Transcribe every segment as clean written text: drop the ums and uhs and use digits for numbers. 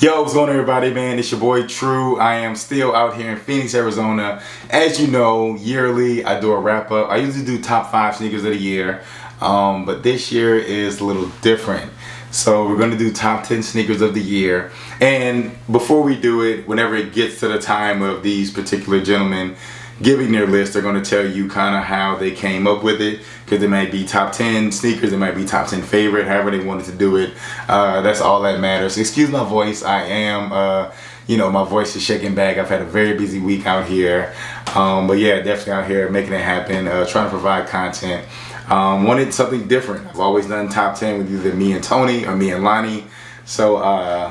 Yo, what's going on, everybody, man? It's your boy True. I am still out here in Phoenix, Arizona. As you know, yearly I do a wrap up. I usually do top 5 sneakers of the year, but this year is a little different. So we're going to do top 10 sneakers of the year. And before we do it, whenever it gets to the time of these particular gentlemen giving their list, they're going to tell you kind of how they came up with it, because it might be top 10 sneakers, it might be top 10 favorite, however they wanted to do it. That's all that matters. Excuse my voice. I am, my voice is shaking back. I've had a very busy week out here. But yeah, definitely out here making it happen, trying to provide content. Wanted something different. I've always done top 10 with either me and Tony or me and Lonnie. So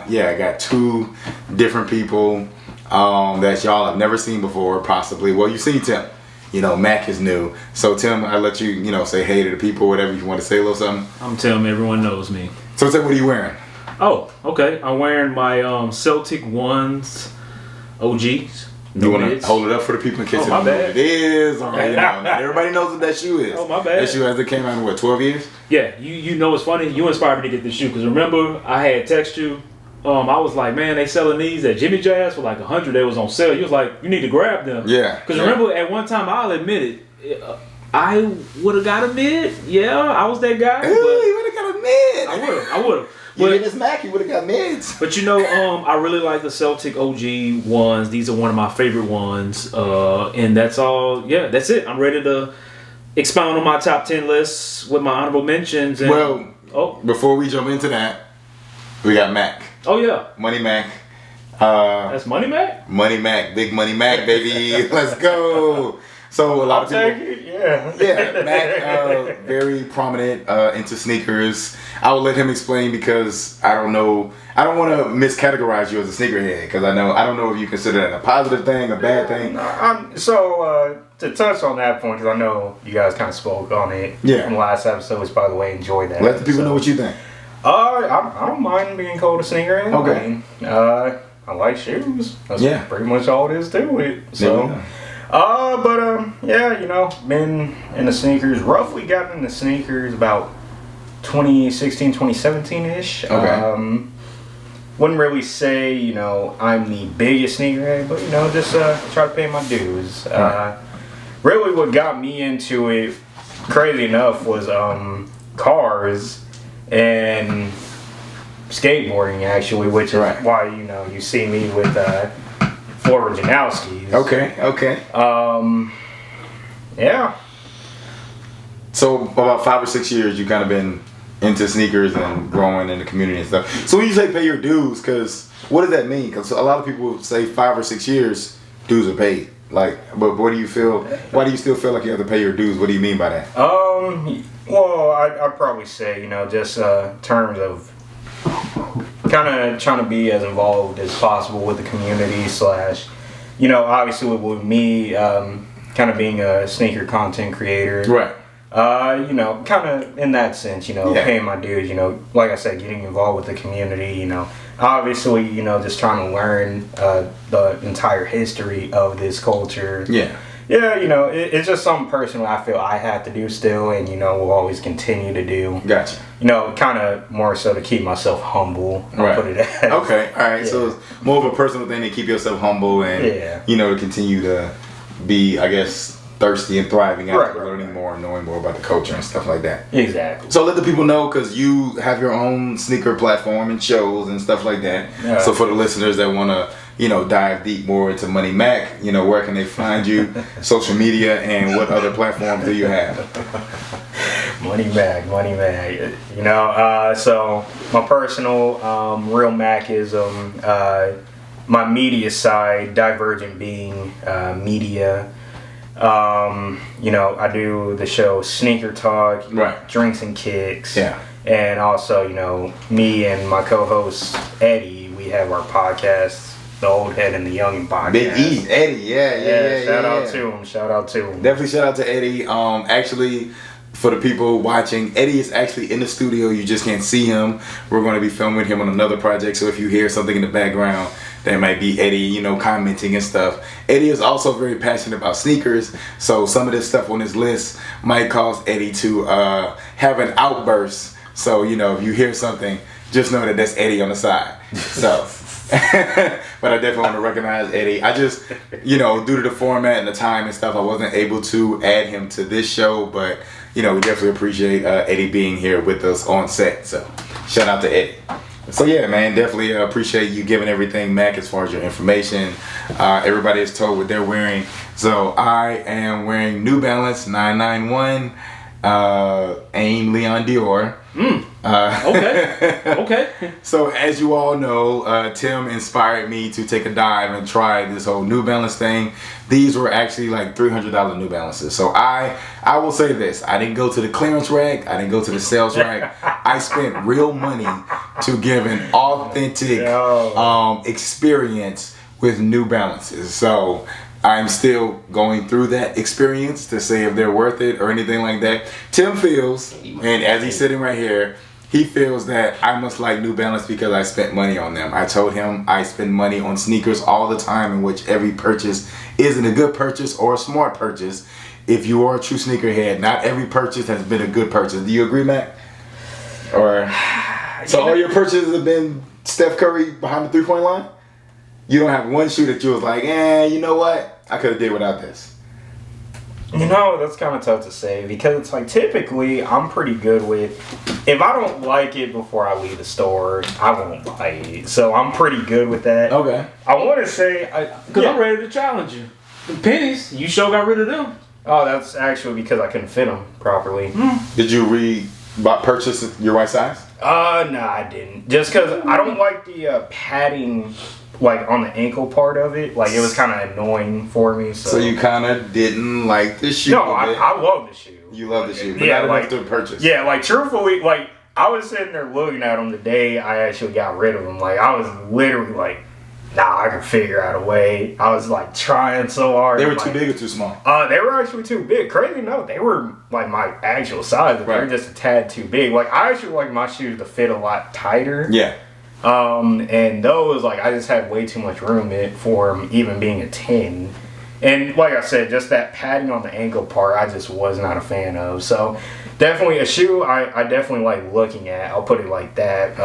yeah, I got 2 different people that y'all have never seen before, possibly. Well, you've seen Tim. Mac is new. So Tim, I'll let you, say hey to the people, whatever you want to say, a little something. I'm Tim, everyone knows me. So Tim, what are you wearing? Oh, okay. I'm wearing my Celtic Ones OGs. You want to hold it up for the people in case they don't know what it is? Or, not everybody knows what that shoe is. Oh, my bad. That shoe has came out in what, 12 years? Yeah, you know what's funny? You inspired me to get this shoe, because remember I had text you. I was like, man, they selling these at Jimmy Jazz for like $100. They was on sale. You was like, you need to grab them. Yeah. Because remember, at one time, I'll admit it, I would have got a mid. Yeah, I was that guy. Ooh, you would have got a mid. I would have. You did this Mac, you would have got mids. But I really like the Celtic OG ones. These are one of my favorite ones. And that's all. Yeah, that's it. I'm ready to expound on my top 10 lists with my honorable mentions. And, before we jump into that, we got Mac. Oh, yeah. Money Mac. That's Money Mac? Money Mac. Big Money Mac, baby. Let's go. So a lot of people. Yeah, Mac, very prominent into sneakers. I will let him explain, because I don't know. I don't want to miscategorize you as a sneakerhead, because I don't know if you consider that a positive thing, a bad thing. To touch on that point, because I know you guys kind of spoke on it in the last episode, which by the way, enjoy that. Let the people know what you think. I don't mind being called a sneakerhead. Okay. I like shoes. That's pretty much all it is to it. So, been in the sneakers, roughly got into sneakers about 2016, 2017-ish. Okay. Wouldn't really say, I'm the biggest sneakerhead, but, just try to pay my dues. Really what got me into it, crazy enough, was cars and skateboarding, actually, which is why you see me with Flora Janowski's. Okay. Yeah. So about 5 or 6 years, you've kind of been into sneakers and growing in the community and stuff. So when you say pay your dues, because what does that mean? Because a lot of people say 5 or 6 years, dues are paid. But what do you feel? Why do you still feel like you have to pay your dues? What do you mean by that? Well, I'd probably say, just terms of kind of trying to be as involved as possible with the community / obviously with me kind of being a sneaker content creator. Right. Kind of in that sense, paying my dues, like I said, getting involved with the community, obviously, just trying to learn the entire history of this culture. Yeah. Yeah, it's just something personally I feel I have to do still, and, will always continue to do. Gotcha. Kind of more so to keep myself humble. I'll put it as. Okay, all right. Yeah. So it's more of a personal thing to keep yourself humble and, to continue to be, I guess, thirsty and thriving after learning more and knowing more about the culture and stuff like that. Exactly. So let the people know, because you have your own sneaker platform and shows and stuff like that. Yeah. So for the listeners that want to, dive deep more into Money Mac, where can they find you? Social media, and what other platforms do you have? Money Mac. So my personal real Mac is my media side, Divergent Being Media. I do the show Sneaker Talk, Drinks and Kicks. Yeah. And also, me and my co-host Eddie, we have our podcast, The Old Head and the Youngin' podcast. Big E, Eddie, yeah. Shout out to him. Definitely shout out to Eddie. Actually, for the people watching, Eddie is actually in the studio. You just can't see him. We're going to be filming him on another project, so if you hear something in the background, that might be Eddie, commenting and stuff. Eddie is also very passionate about sneakers, so some of this stuff on his list might cause Eddie to have an outburst. So, if you hear something, just know that that's Eddie on the side. So But I definitely want to recognize Eddie. I just, due to the format and the time and stuff, I wasn't able to add him to this show. But, we definitely appreciate Eddie being here with us on set. So, shout out to Eddie. So, yeah, man, definitely appreciate you giving everything, Mac, as far as your information. Everybody is told what they're wearing. So, I am wearing New Balance 991 Aim Leon Dior. Okay. So as you all know, Tim inspired me to take a dive and try this whole New Balance thing. These were actually like $300 New Balances. So I will say this: I didn't go to the clearance rack. I didn't go to the sales rack. I spent real money to give an authentic experience with New Balances. So I'm still going through that experience to say if they're worth it or anything like that. Tim feels, and as he's sitting right here, he feels that I must like New Balance because I spent money on them. I told him I spend money on sneakers all the time, in which every purchase isn't a good purchase or a smart purchase. If you are a true sneakerhead, not every purchase has been a good purchase. Do you agree, Mac? Or so all your purchases have been Steph Curry behind the 3-point line? You don't have one shoe that you was like, you know what? I could have did without this. That's kind of tough to say because it's like typically I'm pretty good with, if I don't like it before I leave the store, I won't buy it. So I'm pretty good with that. Okay. I want to say, because I'm ready to challenge you. The pennies, you sure got rid of them. Oh, that's actually because I couldn't fit them properly. Did you purchase your right size? No, I didn't. Just because I don't like the padding, like on the ankle part of it. Like it was kind of annoying for me. So you kind of didn't like the shoe? No, I love the shoe. You love the shoe, but yeah, not enough to purchase. Yeah, like truthfully, like I was sitting there looking at them the day I actually got rid of them. Like I was literally like, I can figure out a way. I was like trying so hard. They were too big or too small? They were actually too big. Crazy enough, they were like my actual size, but they were just a tad too big. Like I actually like my shoes to fit a lot tighter. Yeah. And those, like, I just had way too much room for them, even being a 10. And like I said, just that padding on the ankle part, I just was not a fan of. So definitely a shoe I definitely like looking at. I'll put it like that.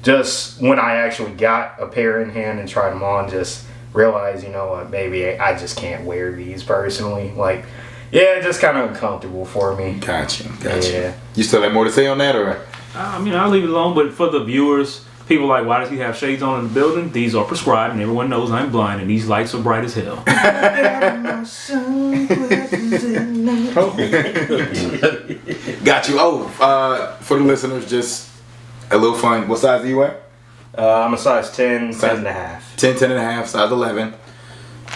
Just when I actually got a pair in hand and tried them on, just realized, maybe I just can't wear these personally. Like, just kind of uncomfortable for me. Gotcha. Yeah. You still have more to say on that, or? I'll leave it alone, but for the viewers, people like, why does he have shades on in the building? These are prescribed, and everyone knows I'm blind, and these lights are bright as hell. Got you. For the listeners, just a little fun. What size do you wear? I'm a size 10, 10 and a half. 10, 10 and a half, size 11.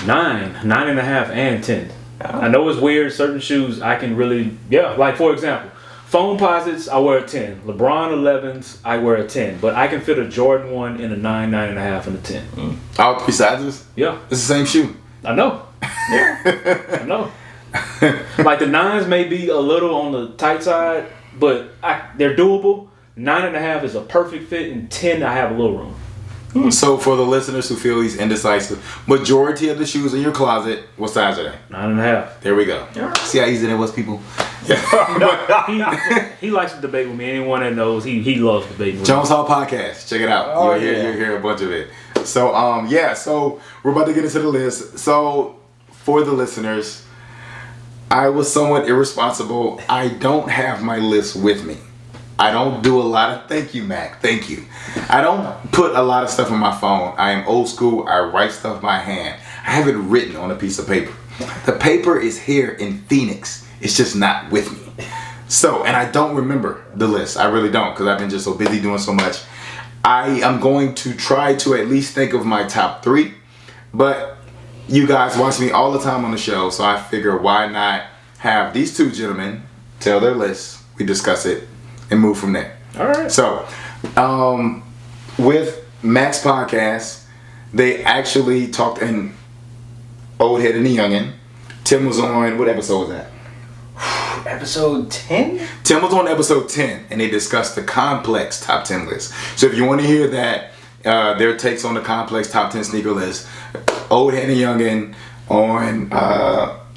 9 and a half, and 10. I know it's weird. Certain shoes I can really, like for example, Foam Posits, I wear a 10. LeBron 11s, I wear a 10. But I can fit a Jordan 1 in a 9, 9.5, and a 10. All three sizes? Yeah. It's the same shoe. I know. Yeah. I know. Like the 9s may be a little on the tight side, but they're doable. 9.5 is a perfect fit, and 10 I have a little room. So for the listeners who feel he's indecisive, majority of the shoes in your closet, what size are they? 9.5. There we go. See how easy that was, people? He likes to debate with me. Anyone that knows, he loves debating with me. Jones Hall Podcast. Check it out. You'll hear a bunch of it. So so we're about to get into the list. So for the listeners, I was somewhat irresponsible. I don't have my list with me. I don't do a lot of, thank you, Mac, thank you. I don't put a lot of stuff on my phone. I am old school. I write stuff by hand. I have it written on a piece of paper. The paper is here in Phoenix. It's just not with me. So, and I don't remember the list. I really don't, because I've been just so busy doing so much. I am going to try to at least think of my top 3. But you guys watch me all the time on the show, so I figure why not have these two gentlemen tell their lists, we discuss it, and move from there. All right. So, with Mac's podcast, they actually talked in Old Head and the Youngin. Tim was on, what episode was that? Episode 10? Tim was on episode 10, and they discussed the Complex top 10 list. So if you want to hear that, their takes on the Complex top 10 sneaker list, Old Head and Youngin on,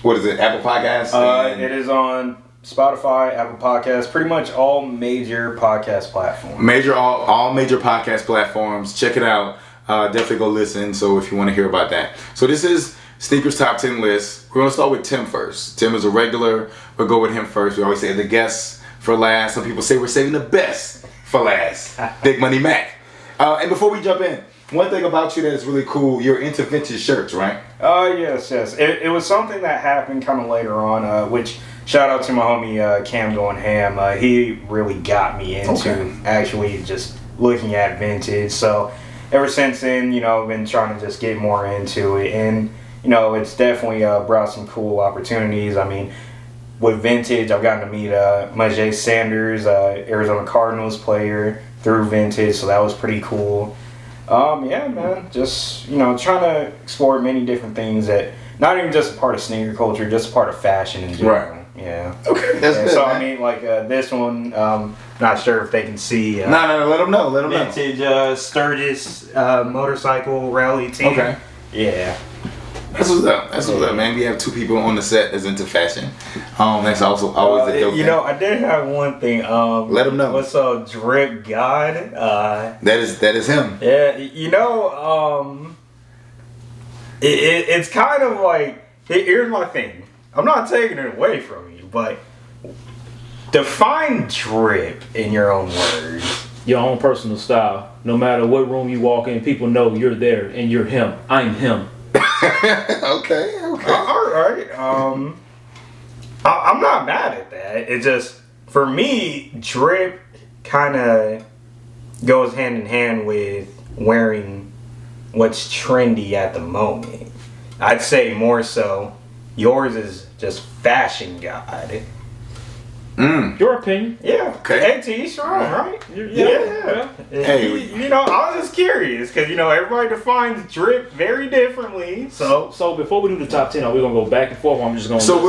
what is it, Apple Podcasts? It is on Spotify, Apple Podcasts, pretty much all major podcast platforms. All major podcast platforms. Check it out. definitely go listen. So if you want to hear about that. So this is Sneakers Top 10 list. We're going to start with Tim first. Tim is a regular. We'll go with him first. We always say the guests for last. Some people say we're saving the best for last. Big Money Mac. And before we jump in, one thing about you that is really cool, you're into vintage shirts, right? Yes. It was something that happened kind of later on, which shout out to my homie Cam Going Ham. He really got me into actually just looking at vintage. So ever since then, I've been trying to just get more into it. And, it's definitely brought some cool opportunities. I mean, with vintage, I've gotten to meet Majay Sanders, Arizona Cardinals player, through vintage. So that was pretty cool. Yeah, man, just, trying to explore many different things that not even just a part of sneaker culture, just a part of fashion in general. Right. Yeah. Okay, that's good. So, man. I mean, like this one, not sure if they can see. No, let them know. Vintage Sturgis motorcycle rally team. Okay. Yeah. That's what's up, man. We have two people on the set that's into fashion. That's also always a dope thing. I did have one thing. Let them know. What's up, Drip God? That is him. Yeah, it's kind of like, here's my thing. I'm not taking it away from you, but define drip in your own words. Your own personal style. No matter what room you walk in, people know you're there and you're him. I'm him. Okay. All right. I'm not mad at that. It just, for me, drip kind of goes hand in hand with wearing what's trendy at the moment. I'd say more so yours is just fashion guide. Your opinion. Yeah. Okay. Hey, to each your own, right? Yeah. Hey. I was just curious because, everybody defines drip very differently. So before we do the top 10, are we going to go back and forth? Or I'm just going to. So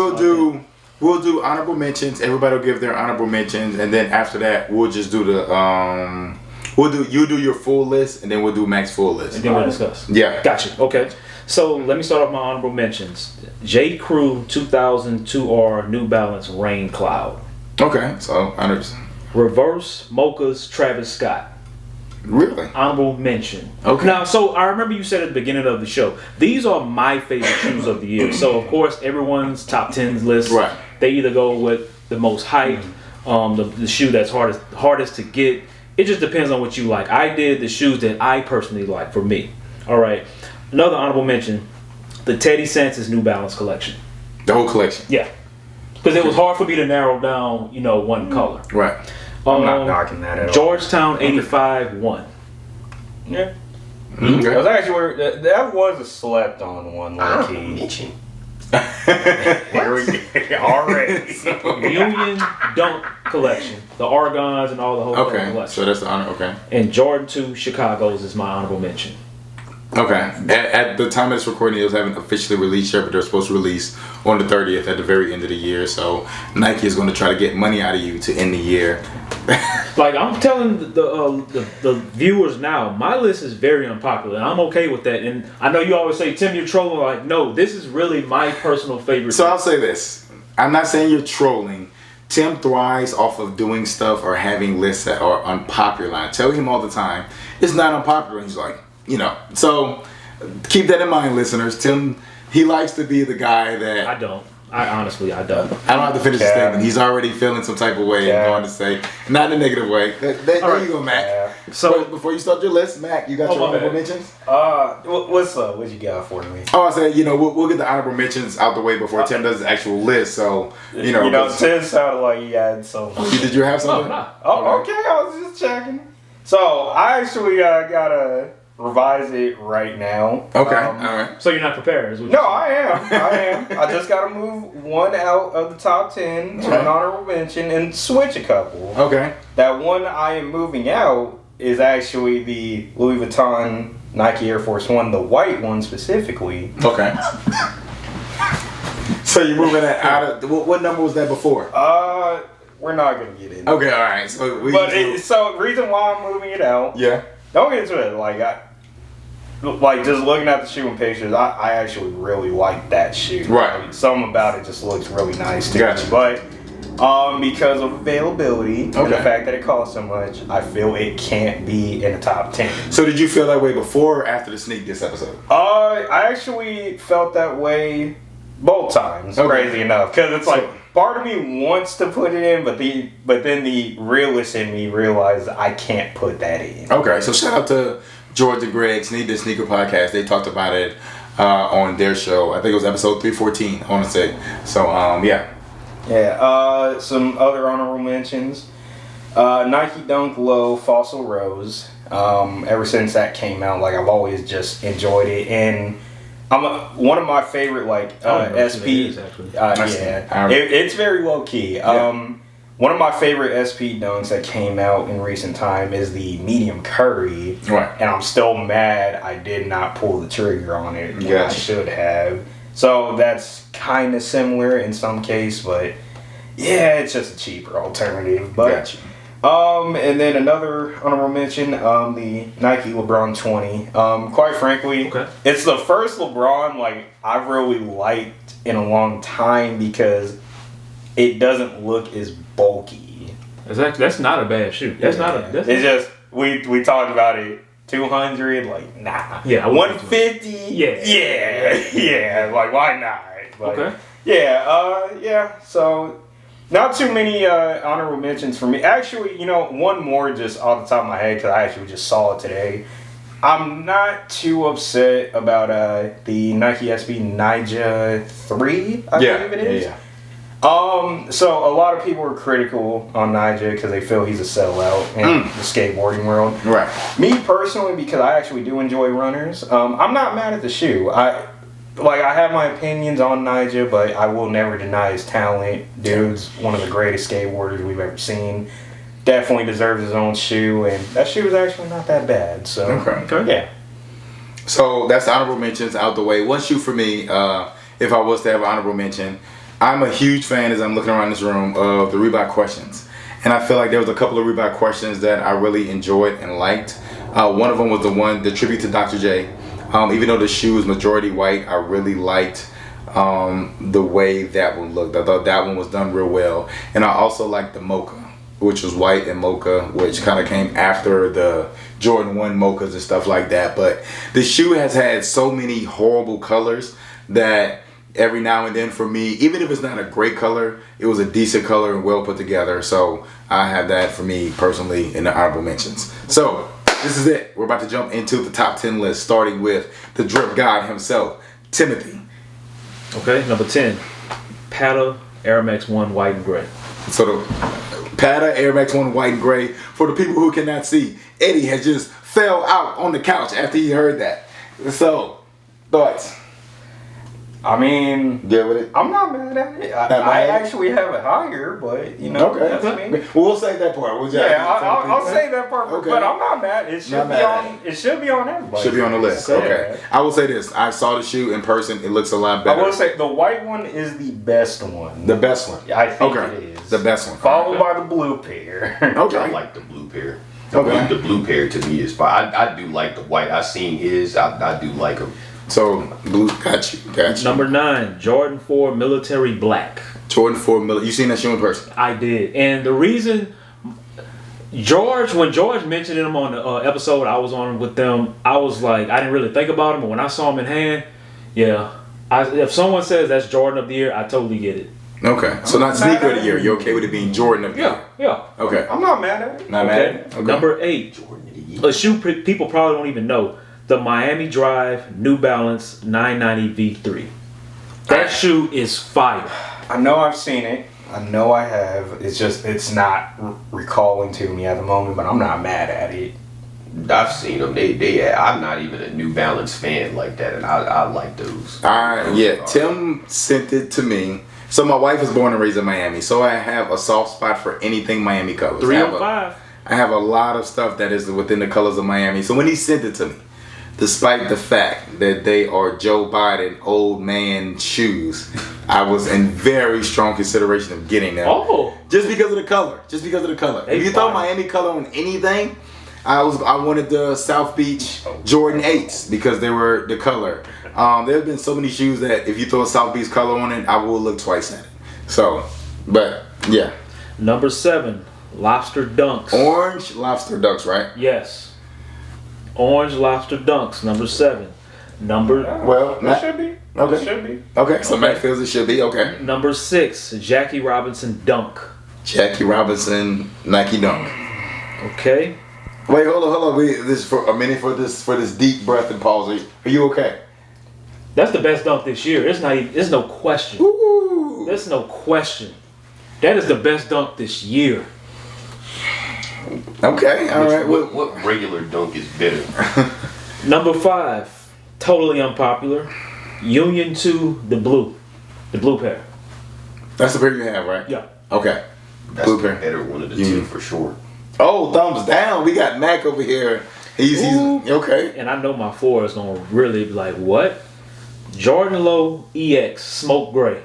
we'll do honorable mentions. Everybody will give their honorable mentions, and then after that, we'll just do the you do your full list, and then we'll do Mac's full list. And then we'll discuss. Yeah. Gotcha. Okay. So let me start off my honorable mentions. J. Crew 2002R New Balance Rain Cloud. Okay. So honors. Reverse Mocha's Travis Scott. Really? Honorable mention. Okay. Now, so I remember you said at the beginning of the show, these are my favorite shoes of the year. So of course, everyone's top 10 list. Right. They either go with the most hype, the shoe that's hardest to get. It just depends on what you like. I did the shoes that I personally like for me. All right. Another honorable mention, the Teddy Santis New Balance collection. The whole collection. Yeah. Because it was hard for me to narrow down, one color. Right. I'm not knocking that at all. Georgetown 85 1. Yeah. Okay. That was actually that was a slept on one, low key. Here we go. Already. Union Dunk collection. The Argons and all the whole collection. So that's the honor. Okay. And Jordan 2 Chicago's is my honorable mention. Okay. At the time of this recording, those haven't officially released yet, but they're supposed to release on the 30th at the very end of the year. So Nike is going to try to get money out of you to end the year. Like I'm telling the viewers now, my list is very unpopular, and I'm okay with that. And I know you always say, Tim, you're trolling. Like, no, this is really my personal favorite. So I'll say this. I'm not saying you're trolling. Tim thrives off of doing stuff or having lists that are unpopular. I tell him all the time, it's not unpopular. He's like, so keep that in mind, listeners. Tim, he likes to be the guy that... I don't. Honestly, I don't. I don't have to finish the statement. He's already feeling some type of way and going to say, not in a negative way. There you go, Mac. Yeah. So before you start your list, Mac, you got your honorable mentions? What's up? What you got for me? Oh, I said, we'll get the honorable mentions out the way before Tim does his actual list. So, Tim sounded like he had something. Did you have something? Oh, okay. I was just checking. So I actually gotta revise it right now. Okay, all right. So you're not prepared? No, I am. I just gotta move one out of the top 10 to an honorable mention and switch a couple. Okay. That one I am moving out is actually the Louis Vuitton Nike Air Force One, the white one specifically. Okay. So you're moving that out of... What number was that before? We're not gonna get into it. Okay, all right. So the reason why I'm moving it out... Yeah. Don't get into it. Like just looking at the shoe in pictures, I actually really like that shoe. Right. Something about it just looks really nice to Gotcha. me. But Because of availability and the fact that it costs so much, I feel it can't be in the top 10. So did you feel that way before or after the sneak this episode? I actually felt that way both times, crazy enough. Because it's like, part of me wants to put it in, but then the realist in me realized I can't put that in. Okay, so shout out to George and Greg, Sneak the Sneaker Podcast. They talked about it on their show. I think it was episode 314, I want to say. So, yeah. Yeah, some other honorable mentions. Nike Dunk Low Fossil Rose. Ever since that came out, like, I've always just enjoyed it. And one of my favorite, like, SP... it's very low-key. Yeah. One of my favorite SP dunks that came out in recent time is the medium curry. Right. And I'm still mad I did not pull the trigger on it. I should have. So that's kind of similar in some case, but yeah, it's just a cheaper alternative. But and then another honorable mention, the Nike LeBron 20. Quite frankly, it's the first LeBron like I've really liked in a long time because it doesn't look as bulky. Exactly. That's not a bad shoe. It's just we talked about it. 200, like nah. Yeah. 150. Yeah. Like why not? Like, Yeah. So not too many honorable mentions for me. Actually, one more just off the top of my head because I actually just saw it today. I'm not too upset about the Nike SB Ninja 3. I believe it is. So a lot of people are critical on Nigel because they feel he's a sellout in the skateboarding world. Right. Me personally, because I actually do enjoy runners, I'm not mad at the shoe. I have my opinions on Nigel, but I will never deny his talent. Dude's one of the greatest skateboarders we've ever seen. Definitely deserves his own shoe, and that shoe is actually not that bad. So yeah. So that's the honorable mentions out the way. One shoe for me, if I was to have an honorable mention, I'm a huge fan, as I'm looking around this room, of the Reebok questions. And I feel like there was a couple of Reebok questions that I really enjoyed and liked. One of them was the tribute to Dr. J. Even though the shoe is majority white, I really liked the way that one looked. I thought that one was done real well. And I also liked the mocha, which was white and mocha, which kind of came after the Jordan 1 mochas and stuff like that. But the shoe has had so many horrible colors that every now and then for me, even if it's not a great color, it was a decent color and well put together. So I have that for me personally in the honorable mentions. So this is it. We're about to jump into the top 10 list, starting with the drip god himself, Timothy. Okay, number 10, Pata Air Max 1 white and gray. So the Pata Air Max 1 white and gray. For the people who cannot see, Eddie has just fell out on the couch after he heard that. So, thoughts? I mean, Good with it? I'm not mad at it. I actually have it higher, but that's me. We'll save that part. I'll say that part, but I'm not mad. It should be on. It should be on everybody. Should be on the list. Okay. I will say this: I saw the shoe in person. It looks a lot better. I will say the white one is the best one. The best one. I think it is the best one. Followed by the blue pair. Okay. I like the blue pair. The blue pair to me is fine. I do like the white. I seen his. I do like him. So blue, got you. Number 9, Jordan 4 Military Black. Jordan 4 Military. You seen that shoe in person? I did, and the reason when George mentioned him on the episode I was on with them, I was like, I didn't really think about him, but when I saw him in hand, if someone says that's Jordan of the year, I totally get it. Okay, so not sneaker of the year. You're okay with it being Jordan of the year? Yeah. Okay. I'm not mad at it. Not mad at it? Okay. Number 8, a shoe people probably don't even know. The Miami Drive New Balance 990 V3. That shoe is fire. I know I've seen it. I know I have. It's just, it's not recalling to me at the moment, but I'm not mad at it. I've seen them. I'm not even a New Balance fan like that, and I like those. Tim sent it to me. So my wife is born and raised in Miami, so I have a soft spot for anything Miami colors. 305. I have a lot of stuff that is within the colors of Miami. So when he sent it to me, despite the fact that they are Joe Biden old man shoes, I was in very strong consideration of getting them. Oh. Just because of the color. If you throw Miami color on anything, I wanted the South Beach Jordan 8s because they were the color. There have been so many shoes that if you throw a South Beach color on it, I will look twice at it. So, but Yeah. Number 7, Lobster Dunks. Orange lobster ducks, right? Yes. Orange Lobster Dunks, number 7. Well, That should be. Okay. It should be. Okay, so Matt feels it should be okay. Number 6, Jackie Robinson Dunk. Jackie Robinson Nike Dunk. Okay. Wait, hold on. This for a minute for this deep breath and pause. Are you okay? That's the best dunk this year. There's no question. Ooh. There's no question. That is the best dunk this year. Okay, all right. What regular dunk is better? Number 5, totally unpopular. Union 2, the blue pair. That's the pair you have, right? Yeah. Okay. That's Blue the pair. better one of the Yeah. two for sure. Oh, thumbs down. We got Mac over here. He's okay. And I know my 4 is gonna really be like, what? Jordan Low EX Smoke Gray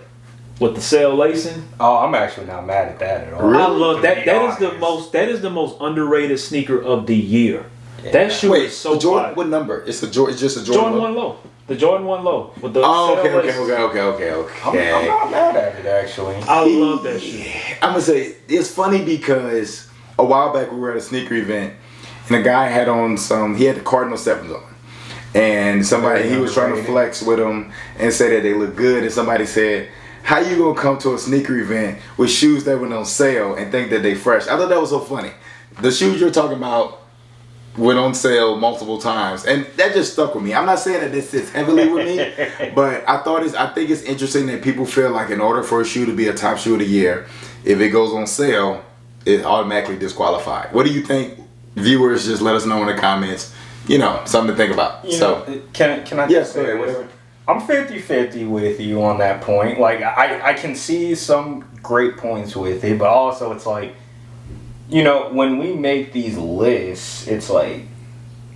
with the sail lacing. Oh, I'm actually not mad at that at all. Really? I love that. To be That is the most underrated sneaker of the year. That shoe Wait, is so the Jordan. fire. What number? It's a Jordan. It's just a Jordan. Jordan 1 Low. The Jordan 1 Low with the Oh, sail okay. laces. I'm not mad at it actually. I love that shoe. I'm gonna say it's funny because a while back we were at a sneaker event and a guy had on he had the Cardinal 7s on. And he was trying to flex with them and say that they look good. And somebody said, how you gonna come to a sneaker event with shoes that went on sale and think that they fresh? I thought that was so funny. The shoes you're talking about went on sale multiple times, and that just stuck with me. I'm not saying that this sits heavily with me, but I think it's interesting that people feel like in order for a shoe to be a top shoe of the year, if it goes on sale, it automatically disqualified. What do you think? Viewers, just let us know in the comments. Something to think about. Can I Yes, say okay, this? whatever. I'm 50-50 with you on that point. Like, I can see some great points with it, but also it's like, when we make these lists, it's like,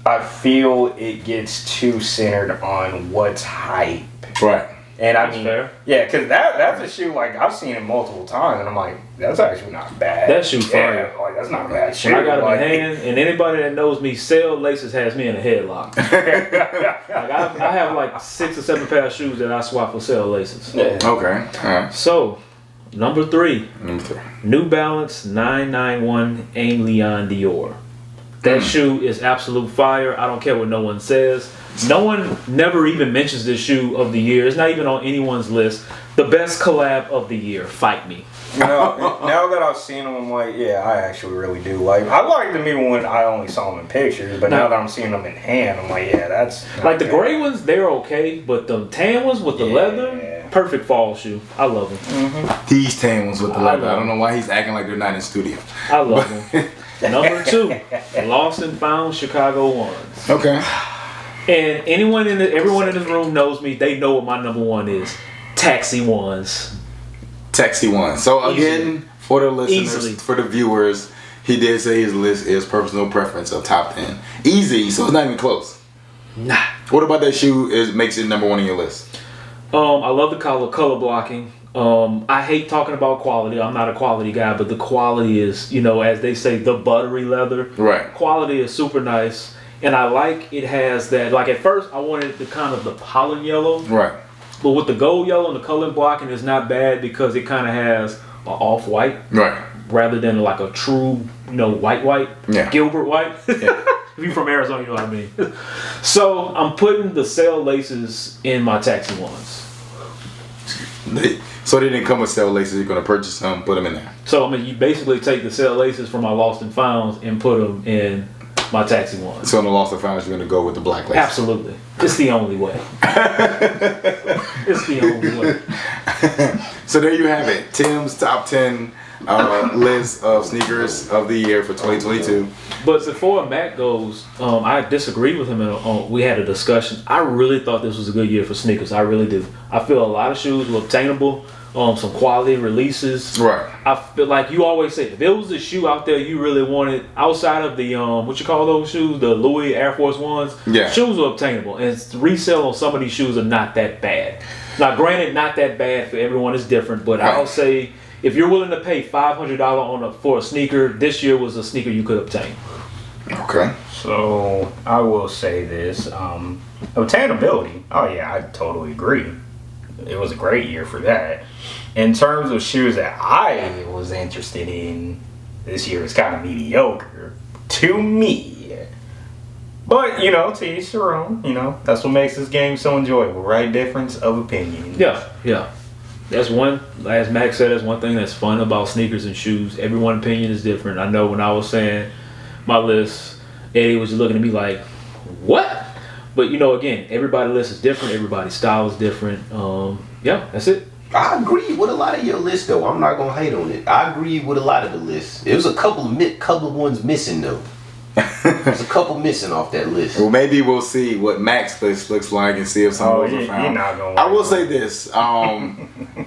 I feel it gets too centered on what's hype. Right. And I That's mean, fair. yeah, because that's a shoe, like, I've seen it multiple times, and I'm like, that's actually not bad. That shoe fire. Yeah, like, that's not a bad shoe. I got it in my Like, hand, and anybody that knows me, sail laces has me in a headlock. I have like 6 or 7 pair of shoes that I swap for sail laces. Yeah. Okay. All right. So, number 3, Number 3. New Balance 991 Aim Leon Dior. That shoe is absolute fire. I don't care what no one says. No one never even mentions this shoe of the year. It's not even on anyone's list. The best collab of the year. Fight me. Now that I've seen them, I'm like, yeah, I actually really do like. I liked them even when I only saw them in pictures, but now that I'm seeing them in hand, I'm like, yeah, that's not Like the bad. gray ones, they're okay, but the tan ones with the leather, perfect fall shoe. I love them. These tan ones with the I leather. love I don't know why he's acting like they're not in studio. I love them. Number 2, Lost and Found Chicago ones. Okay. And everyone in this room knows me. They know what my number 1 is. Taxi ones. Taxi one. So again, for the listeners, Easily. for the viewers, he did say his list is personal preference of top 10. Easy, so it's not even close. Nah. What about that shoe makes it number 1 on your list? I love the color blocking. I hate talking about quality. I'm not a quality guy, but the quality is, as they say, the buttery leather. Right. Quality is super nice. And I like it has that, like at first I wanted the kind of the pollen yellow. Right. But with the gold yellow and the color blocking is not bad because it kind of has an off-white. Right. Rather than like a true, white. Yeah. Gilbert white. Yeah. If you're from Arizona, you know what I mean. So I'm putting the sail laces in my taxi ones. So they didn't come with cell laces. You're gonna purchase them, put them in there. So you basically take the sail laces from my lost and founds and put them in my taxi ones. So in the lost and found, you're gonna go with the black laces. Absolutely. It's the only way. It's the only way. So there you have it. Tim's top 10 list of sneakers of the year for 2022. But before Matt goes, I disagreed with him. We had a discussion. I really thought this was a good year for sneakers. I really do. I feel a lot of shoes were obtainable. Some quality releases. Right. I feel like you always say, if there was a shoe out there you really wanted outside of the what you call those shoes, the Louis Air Force Ones. Yeah. Shoes are obtainable, and resale on some of these shoes are not that bad. Now, granted, not that bad for everyone. It's different, but Right. I'll say if you're willing to pay $500 for a sneaker, this year was a sneaker you could obtain. Okay. So I will say this: obtainability. Oh yeah, I totally agree. it was a great year for that. In terms of shoes that I was interested in this year, it's kind of mediocre to me. But, you know, to each their own. You know, that's what makes this game so enjoyable, right? Difference of opinion. Yeah. That's one, as Max said, that's one thing that's fun about sneakers and shoes. Everyone's opinion is different. I know when I was saying my list, Eddie was looking at me like, what? But, you know, again, everybody's list is different. Everybody's style is different. Yeah, that's it. I agree with a lot of your list, though. I'm not gonna hate on it. I agree with a lot of the lists. There was a couple of ones missing, though. There's a couple missing off that list. Well, maybe we'll see what Mac's list looks like and see if some of those are found. You're not gonna I will say this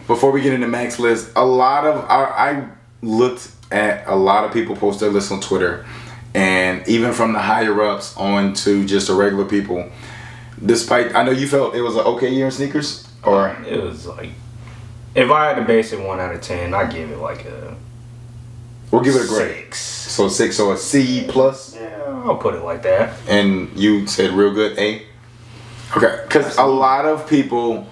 before we get into Mac's list. I looked at a lot of people post their lists on Twitter, and even from the higher ups on to just the regular people. Despite, I know you felt it was an okay year in sneakers, or it was like, if I had to base it 1 out of 10, I'd give it like a. we'll give it a grade. 6. So 6, so a C plus. Yeah, I'll put it like that. And you said real good A? Okay, because a lot of people,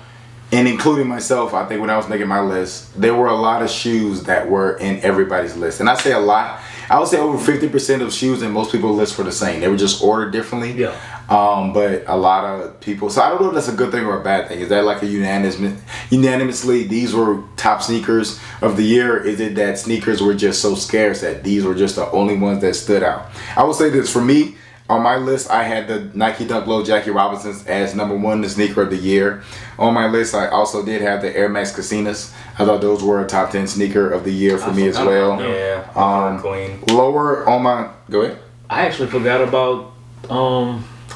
and including myself, I think when I was making my list, there were a lot of shoes that were in everybody's list. And I say a lot, I would say over 50% of shoes in most people's lists were the same. They were just ordered differently. Yeah. But a lot of people, so I don't know if that's a good thing or a bad thing. Is that like a unanimously, these were top sneakers of the year? Is it that sneakers were just so scarce that these were just the only ones that stood out? I will say this, for me, on my list, I had the Nike Dunk Low Jackie Robinsons as number 1, the sneaker of the year. On my list, I also did have the Air Max Casinas. I thought those were a top 10 sneaker of the year for me as well. Yeah, clean. Lower on my, go ahead. I actually forgot about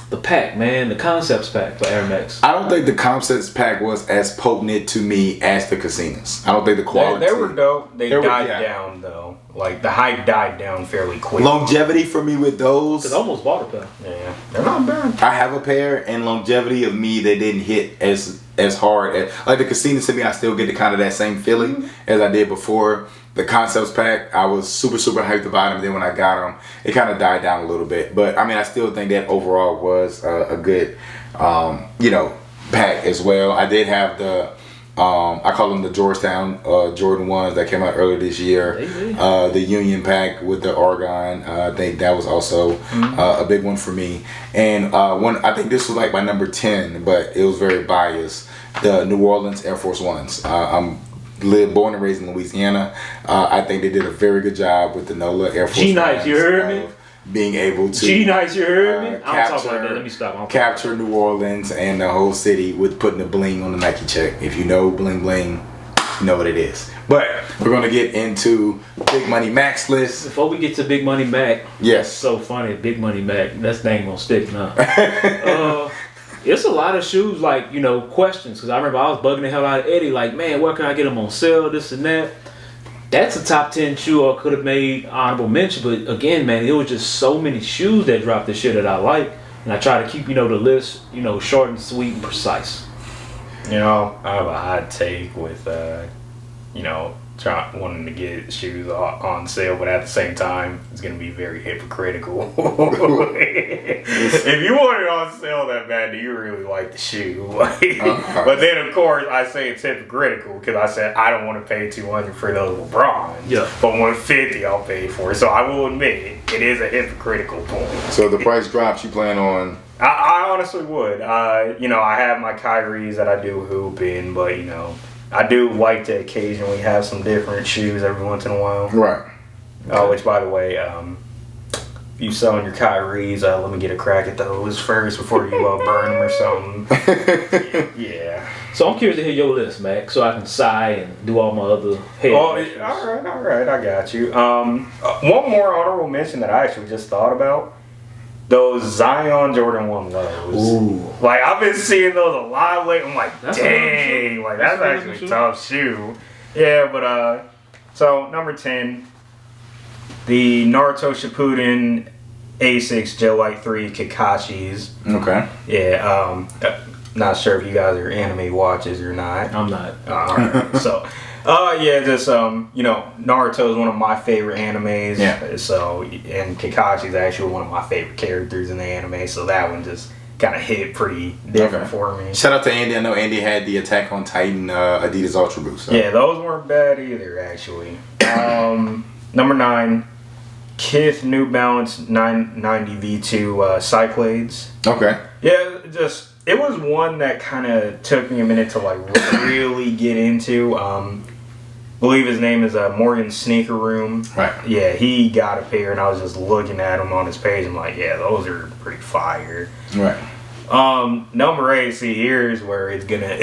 the pack, man, the Concepts pack for Air Max. I don't think the Concepts pack was as potent to me as the Casinas. I don't think the quality. They were dope. They died down though. Like the hype died down fairly quick. Longevity for me with those. Because I almost bought a pair. Yeah, they're not bad. I have a pair, and longevity of me, they didn't hit as hard as like the Casinas. To me, I still get the kind of that same feeling as I did before. The Concepts pack, I was super hyped about them. Then when I got them, it kind of died down a little bit. But I mean, I still think that overall was a good, pack as well. I did have the, I call them the Georgetown Jordan 1s that came out earlier this year. The Union pack with the Oregon. I think that was also a big one for me. And one, I think this was like my number 10, but it was very biased. The New Orleans Air Force 1s. I'm born and raised in Louisiana. I think they did a very good job with the NOLA Air Force. G-Nice, you heard me? Being able to G-Nice, you heard me? I don't talk capture, like that. Let me stop. capture New Orleans and the whole city with putting the bling on the Nike check. If you know bling bling, you know what it is. But we're gonna get into Big Money Mac's list. Before we get to Big Money Mac, Yes. that's so funny. Big Money Mac, that's name gonna stick now. It's a lot of shoes, like, questions. Because I remember I was bugging the hell out of Eddie, like, man, where can I get them on sale, this and that. That's a top 10 shoe I could have made honorable mention. But again, man, it was just so many shoes that dropped the shit that I like. And I try to keep, the list, short and sweet and precise. I have a hot take with, wanting to get shoes on sale, but at the same time, it's going to be very hypocritical. If you want it on sale that bad, do you really like the shoe? But then, of course, I say it's hypocritical because I said I don't want to pay $200 for those LeBrons. Yeah. But $150 I'll pay for it. So I will admit it is a hypocritical point. So if the price drops, you plan on? I honestly would. I have my Kyries that I do hoop in, but I do like to occasionally have some different shoes every once in a while. Right. Which, by the way, if you selling your Kyries, let me get a crack at those first before you burn them or something. Yeah. So I'm curious to hear your list, Mac, so I can sigh and do all my other head. All right, I got you. One more honorable mention that I actually just thought about. Those Zion Jordan 1 lows. Ooh. Like, I've been seeing those a lot lately. I'm like, That's dang, like that's actually a tough shoe. Yeah, but so number 10, the Naruto Shippuden A6 Gel White 3 Kakashis. Okay. Yeah, not sure if you guys are anime watchers or not. I'm not. Alright, so just Naruto is one of my favorite animes. Yeah. So, and Kakashi's actually one of my favorite characters in the anime. So that one just kind of hit pretty different for me. Shout out to Andy. I know Andy had the Attack on Titan Adidas Ultra Boost. So. Yeah, those weren't bad either, actually. Number 9, Kith New Balance 990 V2 Cyclades. Okay. Yeah, it was one that kind of took me a minute to like really get into. Believe his name is Morgan Sneaker Room. Right. Yeah, he got a pair, and I was just looking at him on his page. I'm like, yeah, those are pretty fire. Right. Number 8. See, here's where it's gonna.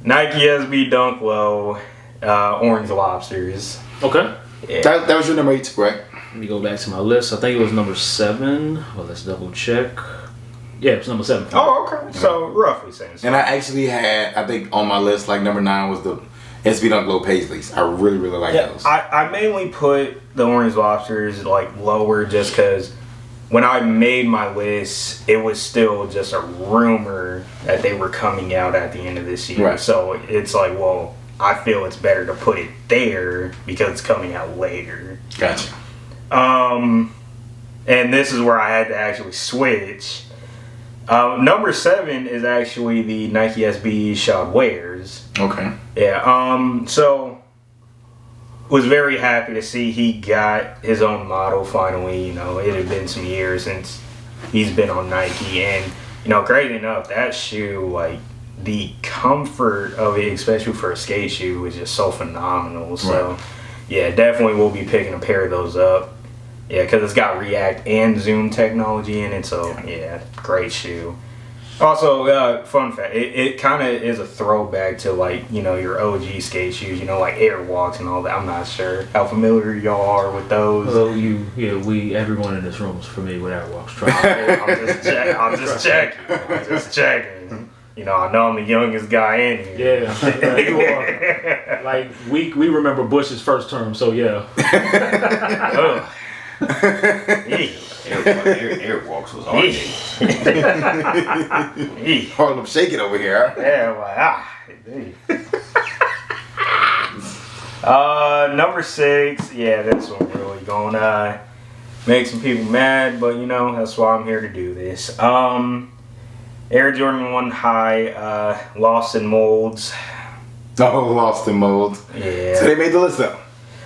Nike SB Dunk Low, Orange Lobsters. Okay. Yeah. That was your number 8, right? Let me go back to my list. I think it was number 7. Well, let's double check. Yeah, it was number 7. Oh, okay. So roughly same. And I actually had, I think on my list, like number 9 was the SB Dunk Low Paisleys. I really, really like those. I mainly put the Orange Lobsters like lower just because when I made my list, it was still just a rumor that they were coming out at the end of this year. Right. So it's like, well, I feel it's better to put it there because it's coming out later. Gotcha. And this is where I had to actually switch. Number 7 is actually the Nike SB Shod Wears. Okay. Yeah. So was very happy to see he got his own model finally. You know, it had been some years since he's been on Nike, and you know, crazy enough, that shoe, like the comfort of it, especially for a skate shoe, is just so phenomenal. So, Right. yeah, definitely will be picking a pair of those up. Yeah, because it's got React and Zoom technology in it, so yeah, great shoe. Also, fun fact, it kind of is a throwback to like, you know, your OG skate shoes, you know, like Airwalks and all that. I'm not sure how familiar y'all are with those. Well, everyone in this room is familiar with Airwalks. Try. I'm just checking. You know, I know I'm the youngest guy in here. Yeah, you are. Like we remember Bush's first term, so yeah. Ugh. Airwalks was on it. Harlem shaking over here. Yeah, number 6, yeah, this one really gonna make some people mad, but you know, that's why I'm here to do this. Air Jordan 1 High, Lost in Molds. No, Lost in Mold. Yeah. So they made the list though.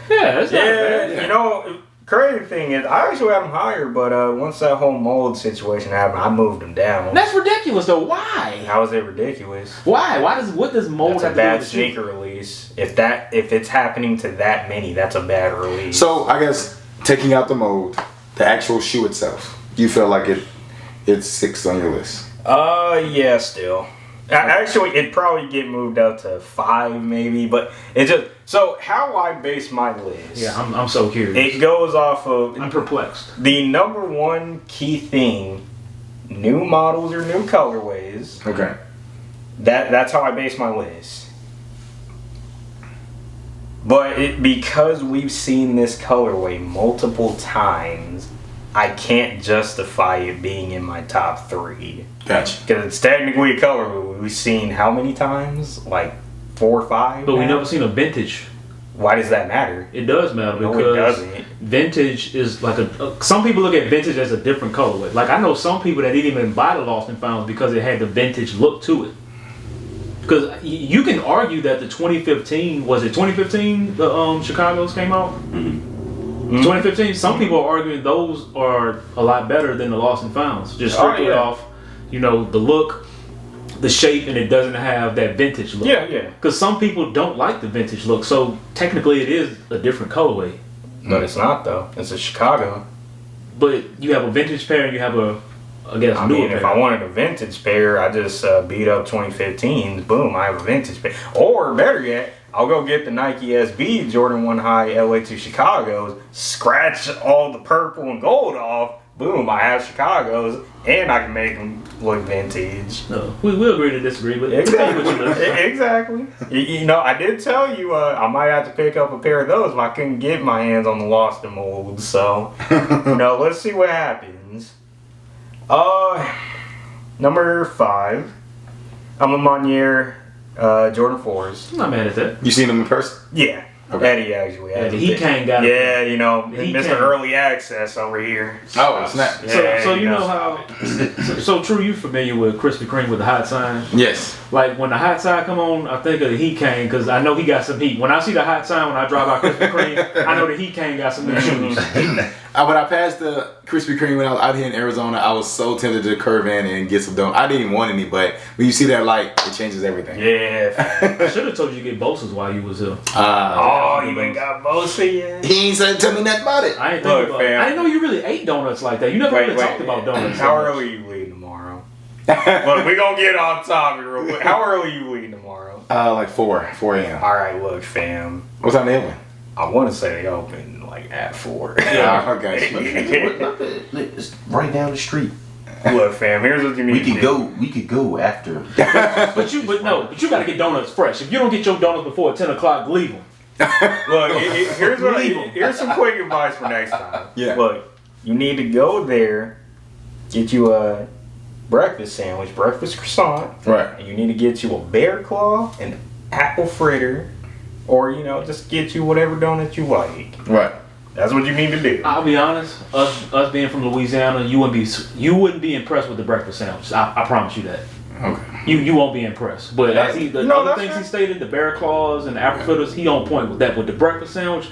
Yeah, that's not bad. You know, crazy thing is, I actually had them higher, but once that whole mold situation happened, I moved them down. That's ridiculous though. Why? How is it ridiculous? Why? What does mold That's have a to do bad with the shoe? sneaker release. If it's happening to that many, that's a bad release. So I guess taking out the mold, the actual shoe itself, you feel like it's 6 on your list. Yeah, still. Actually, it'd probably get moved up to 5 maybe, but it just, so how I base my list. Yeah, I'm so curious. It goes off of I'm perplexed. the number 1 key thing, new models or new colorways. Okay. That's how I base my list. But because we've seen this colorway multiple times, I can't justify it being in my top 3. Gotcha. Because it's technically a colorway we've seen how many times? Like 4 or 5? But we now? never seen a vintage. Why does that matter? It does matter No, it because doesn't. vintage is like some people look at vintage as a different colorway. Like I know some people that didn't even buy the Lost and Founds because it had the vintage look to it. Because you can argue that the 2015, was it 2015 the Chicago's came out? Mm-hmm. 2015, some people are arguing those are a lot better than the Lost and Founds. Just strictly off, you know, the look, the shape, and it doesn't have that vintage look. Yeah. Because some people don't like the vintage look, so technically it is a different colorway. But it's not though. It's a Chicago. But you have a vintage pair and you have a, I guess, I newer mean, pair. if I wanted a vintage pair, I just beat up 2015s. Boom, I have a vintage pair. Or better yet, I'll go get the Nike SB Jordan 1 High LA to Chicago's, scratch all the purple and gold off. Boom, I have Chicago's, and I can make them look vintage. No, we'll agree to disagree, but tell you what you look. Exactly. You know, I did tell you I might have to pick up a pair of those, but I couldn't get my hands on the Lost and Molds. So, you know, let's see what happens. Number 5, I'm a Monier Jordan 4s. I'm not mad at that. You seen them in person? Yeah. Okay. Eddie actually. Yeah, the Heat King got it. Yeah, you know, He Mr. King. Early Access over here. Oh, snap. Yeah, So you know how? So True, you familiar with Krispy Kreme with the hot sign? Yes. Like when the hot sign come on, I think of the Heat King because I know he got some heat. When I see the hot sign when I drive by Krispy Kreme, I know the Heat King got some issues. When I passed the Krispy Kreme when I was out here in Arizona, I was so tempted to curve in and get some donuts. I didn't even want any, but when you see that light, it changes everything. Yeah. I should have told you to get Bosa's while you was here. Oh, you ain't got Bosa yet? He ain't said tell me nothing about it. I ain't Look, think about. fam. I didn't know you really ate donuts like that. You never really talked about donuts. How early you leaving tomorrow? Look, we gonna get on topic real quick. How early you leaving tomorrow? Like 4 a.m. All right, look, fam. What time they open? I want to say they open like at 4. Yeah, okay. It's right down the street. Look, fam. Here's what you need. We could go after. But you gotta get donuts fresh. If you don't get your donuts before 10 o'clock, leave them. Look, here's some quick advice for next time. Yeah. Look, you need to go there, get you a breakfast sandwich, breakfast croissant, Right. and you need to get you a bear claw, an apple fritter, or just get you whatever donut you like. Right. That's what you need to do. I'll be honest. Us being from Louisiana, you wouldn't be impressed with the breakfast sandwich. I promise you that. Okay. You won't be impressed. But as the other that's things fair. he stated, the bear claws and the apple fritters, he on point with that. With the breakfast sandwich,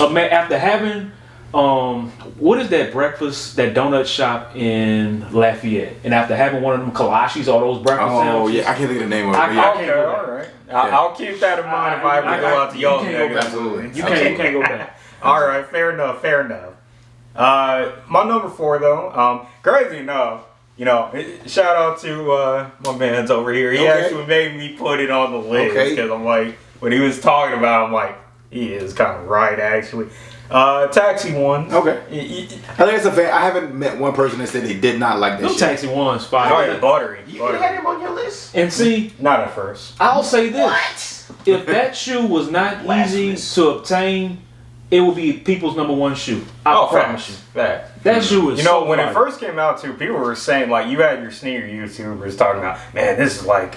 after having what is that breakfast, that donut shop in Lafayette, and after having one of them kolaches, all those breakfast Oh sandwiches. yeah, I can't think of the name of it. I- but yeah. I- Okay, all right. I'll keep that in mind if I ever go out to y'all. You can't go back. Absolutely. You can't go back. All right, fair enough. My number 4 though, crazy enough, shout out to my man's over here. He Okay. actually made me put it on the list Okay. because I'm like, when he was talking about it, I'm like, he is kind of right actually. Taxi 1. Okay. I think it's a fan. I haven't met one person that said they did not like that No shit. Taxi One's Oh, fire. yeah, buttery. You could have had him on your list. And see, Not at first. I'll say this: if that shoe was not easy Blasphemous. to obtain, it would be people's number 1 shoe. I promise you. Fact. That shoe is When fire. it first came out too, people were saying, like, you had your sneaker YouTubers talking about, man, this is like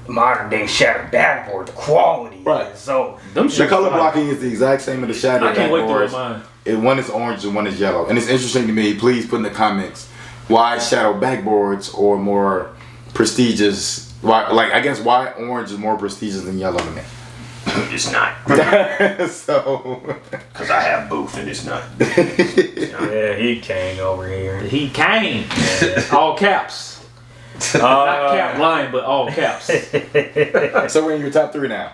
modern day shattered backboard. The quality Right. is so. Them The shoes color fire. blocking is the exact same as the shadow. I can't wait to backboards. wear mine. One is orange and one is yellow. And it's interesting to me, please put in the comments why shadow backboards or more prestigious, why orange is more prestigious than yellow to me. It's not. So Because I have both and it's not. Yeah, he came over here. He came. All caps. Not cap line, but all caps. so we're in your top 3 now.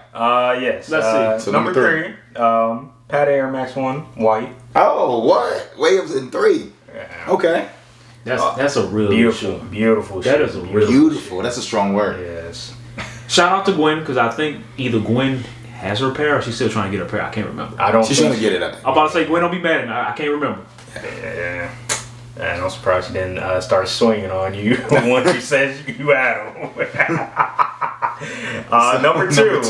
Yes. Let's see. So number number 3, Pat Air Max 1, white. Oh, what? Waves in 3. Okay. That's a real Beautiful, shoe. beautiful. That shoe. is a real Beautiful. That's a strong word. Yes. Shout out to Gwen because I think either Gwen has her pair or she's still trying to get her pair. I can't remember. I don't. She's think trying to get it, I think. I'm about to say Gwen, don't be mad at me. I can't remember. Yeah. And I'm surprised she didn't start swinging on you once you said you had them. Number two.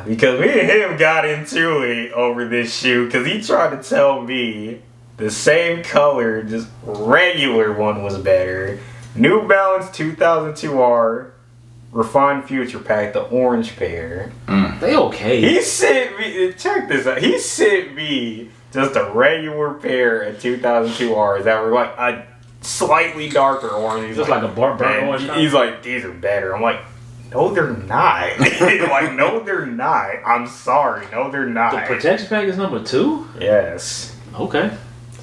Because me and him got into it over this shoe because he tried to tell me the same color, just regular one was better. New Balance 2002R Refined Future Pack, the orange pair. They okay. He sent me, check this out, he sent me just a regular pair of 2002Rs that were like a slightly darker orange. He's Just like a burnt orange kind? He's like, these are better. I'm like, no, they're not. Like, no, they're not. I'm sorry. No, they're not. The protection pack is number 2? Yes. Okay.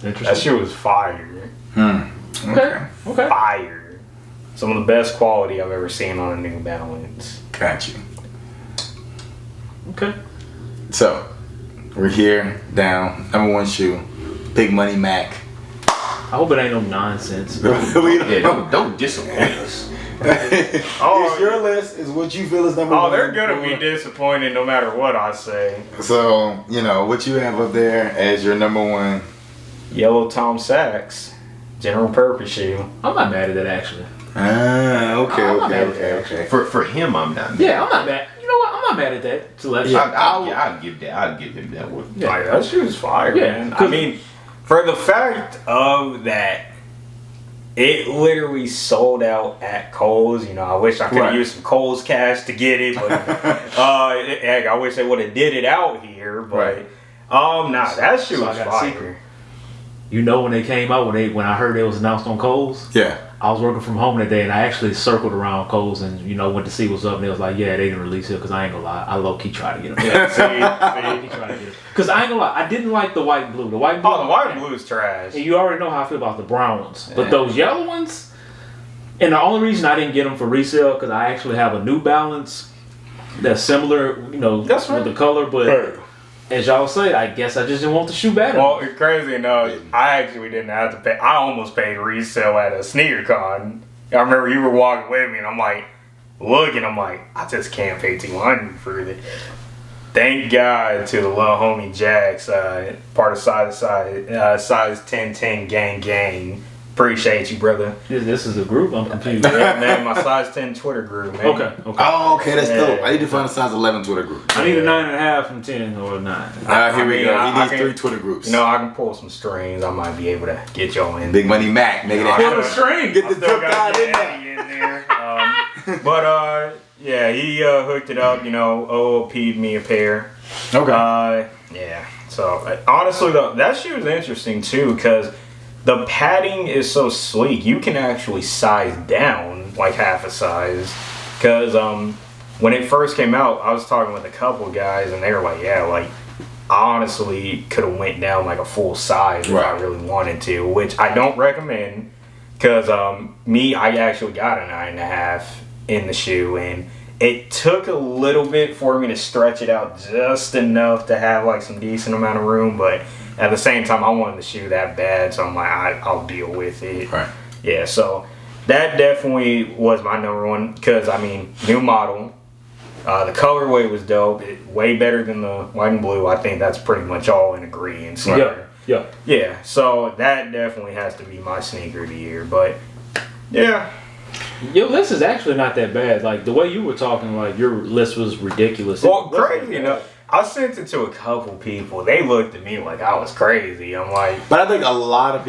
Interesting. That shit was fire. Okay. Fire. Some of the best quality I've ever seen on a New Balance. Got you. Okay. So, we're here, down, number 1 shoe, Big Money Mac. I hope it ain't no nonsense. Don't disappoint us. It's your list, is what you feel is number 1. Oh, they're gonna be disappointed no matter what I say. So, what you have up there as your number 1. Yellow Tom Sachs, general purpose shoe. I'm not mad at that actually. Okay. For him, I'm not. Yeah, I'm not mad. You know what? I'm not mad at that selection. I'd give him that one. Yeah. Like, that shoe's fire, Yeah, man. I 'cause- mean, for the fact of that, it literally sold out at Kohl's. You know, I wish I could have used some Kohl's cash to get it, but I wish they would have did it out here. But nah, that shit was fire. You know, when they came out, when I heard it was announced on Kohl's, I was working from home that day, and I actually circled around Kohl's and went to see what's up, and it was like, yeah, they didn't release it because I ain't gonna lie, I low key tried to get them. Because I ain't gonna lie, I didn't like the white and blue. The white and blue. Oh, the white and blue is trash. And you already know how I feel about the brown ones, but those yellow ones. And the only reason I didn't get them for resale because I actually have a New Balance that's similar, that's with the color, but. As y'all say, I guess I just didn't want the shoe better. Well, crazy enough, I actually didn't have to pay. I almost paid resale at a sneaker con. I remember you were walking with me, and I'm like, looking, I'm like, I just can't pay $200 for it. Thank God to the little homie Jax, part of size 1010 gang. Appreciate you, brother. This is a group. I'm confused. Yeah, man, my size 10 Twitter group, man. Okay. Oh, okay, that's dope. I need to find a size 11 Twitter group. I need a 9.5 from 10 or 9. Here we go. He needs 3 Twitter groups. I can pull some strings. I might be able to get y'all in. Big Money Mac, making it happen. Pull a string. Get the drip guy in there. But yeah, he hooked it up. OOP'd me a pair. Okay. Yeah. So honestly, though, that shoe is interesting too because the padding is so sleek. You can actually size down like half a size. Because when it first came out, I was talking with a couple of guys, and they were like, "Yeah, like I honestly could have went down like a full size if I really wanted to," which I don't recommend. Because I actually got a 9.5 in the shoe, and it took a little bit for me to stretch it out just enough to have like some decent amount of room, but at the same time, I wanted the shoe that bad, so I'm like, I'll deal with it. Right. Yeah, so that definitely was my number one, because, new model. The colorway was dope. Way better than the white and blue. I think that's pretty much all in agreement. Yeah, so that definitely has to be my sneaker of the year, but, yeah. Your list is actually not that bad. Like, the way you were talking, like, your list was ridiculous. Well, crazy enough. I sent it to a couple people. They looked at me like I was crazy. I'm like... But I think a lot of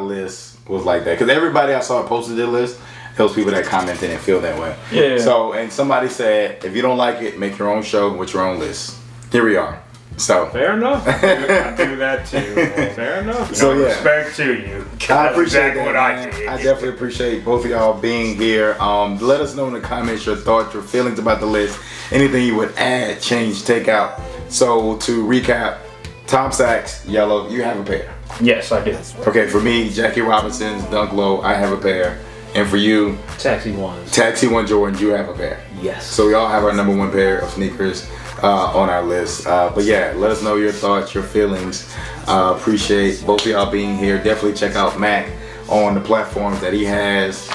lists was like that. Because everybody I saw posted their list, those people that commented and feel that way. Yeah. So, and somebody said, if you don't like it, make your own show with your own list. Here we are. So fair enough. I do that too. Man. Fair enough. So respect to you. I appreciate what I did. I definitely appreciate both of y'all being here. Let us know in the comments your thoughts, your feelings about the list, anything you would add, change, take out. So to recap, Tom Sachs, yellow, you have a pair. Yes, I do. Okay, for me, Jackie Robinson's Dunk Low, I have a pair. And for you, Taxi Ones, Jordans, you have a pair. Yes. So we all have our number 1 pair of sneakers on our list. But yeah, let us know your thoughts, your feelings. Appreciate both of y'all being here. Definitely check out Mac on the platforms that he has.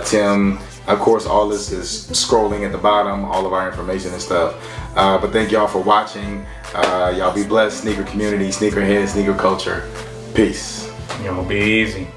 Tim, of course, all this is scrolling at the bottom, all of our information and stuff. But thank y'all for watching. Y'all be blessed, sneaker community, sneakerhead, sneaker culture. Peace. Be easy.